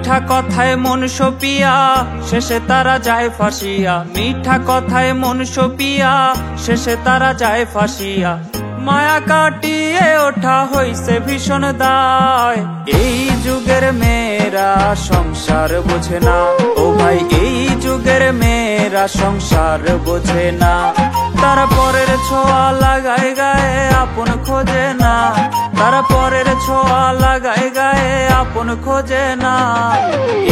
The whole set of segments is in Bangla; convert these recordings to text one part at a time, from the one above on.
মিঠা কথায় মন সপিয়া শেষে তারা যায় ফাঁসিয়া। মিঠা কথায় মন সপিয়া শেষে তারা যায় ফাঁসিয়া। মায়া কাটিয়ে ওঠা হইছে ভীষণ দায়। এই যুগের মেয়েরা সংসার বোঝে না, ও ভাই এই যুগের মেয়েরা সংসার বোঝে না। তারা পরের ছোঁয়া লাগায় গায়ে আপন খোঁজে না, তারা পরের ছোঁয়া লাগায় গায়ে আপন খোঁজে না।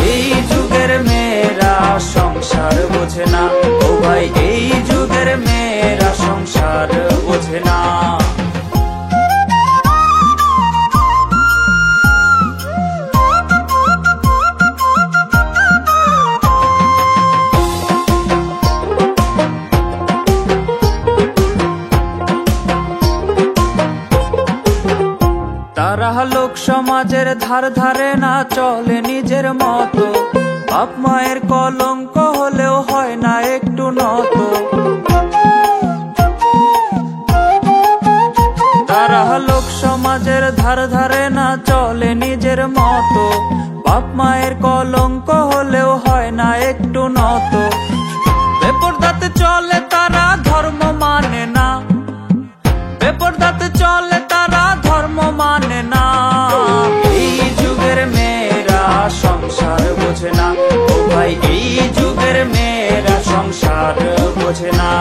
এই যুগের মেয়েরা সংসার বোঝে না, ও ভাই এই যুগের মেয়েরা সংসার বোঝে না। তারা লোক সমাজের ধার ধারে না, চলে নিজের মতো। বাপ মায়ের কলঙ্ক হলেও হয় না একটু নত। তারা লোক সমাজের ধার ধারে না, চলে নিজের মতো। বাপ মায়ের কলঙ্ক হলেও হয় না একটু নত। বেপরদাতে চলে তারা, ধর্ম মানে না। বেপরদাতে চলে তারা, ধর্ম মানে না। এই যুগের মেয়েরা সংসার বোঝে না, ও ভাই এই যুগের মেয়েরা সংসার বোঝে না।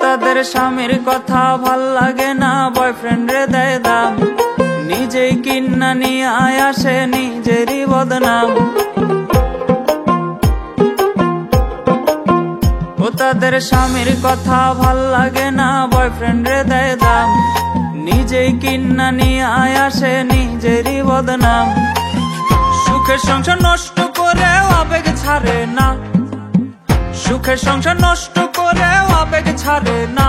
তাদের স্বামীর কথা ভাল লাগে না, বয়ফ্রেন্ড রে দেয় দাম। নিজেই কিন্না নিয়ে আসে নিজেরই বদনাম। ও তাদের স্বামীর কথা ভাল লাগে না, বয়ফ্রেন্ড রে দেয় দাম। নিজেই কিন্না নিয়ে আসে নিজেরই বদনাম। সুখের সংসার নষ্ট করে আবেগ ছাড়ে না, সুখের সংসার নষ্ট করে আবেগ ছাড়ে না।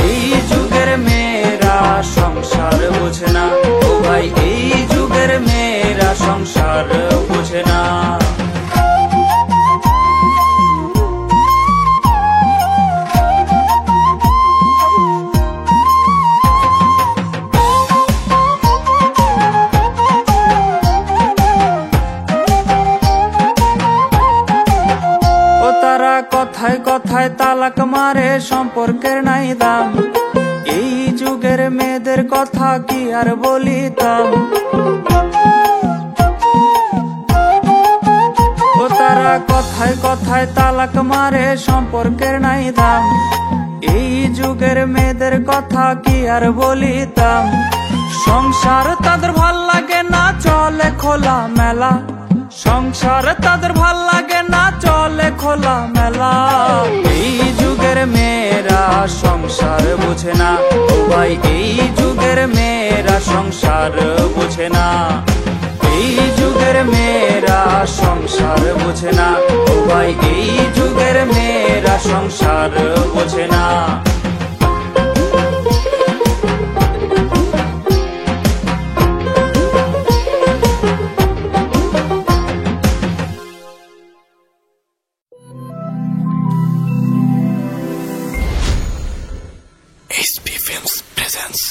এই যুগের মেয়েরা সংসার বোঝে না, ও ভাই এই যুগের মেয়েরা সংসার বোঝে না। তারা কথায় কথায় তালাক মারে, সম্পর্কের নাই দাম। এই যুগের মেয়েদের কথা কি আর বলিতাম। ও তারা কথায় কথায় তালাক মারে, সম্পর্কের নাই দাম। এই যুগের মেয়েদের কথা কি আর বলিতাম। সংসার তাদের ভাল লাগে না, চলে খোলা মেলা। সংসার তাদের ভাল লাগে না, চলে খোলা মেলা। এই যুগের মেয়েরা সংসার বোঝে না, ও ভাই এই যুগের মেয়েরা সংসার বোঝে না। এই যুগের মেয়েরা সংসার বোঝে না, ও ভাই এই যুগের মেয়েরা সংসার বোঝে না। HP Films presents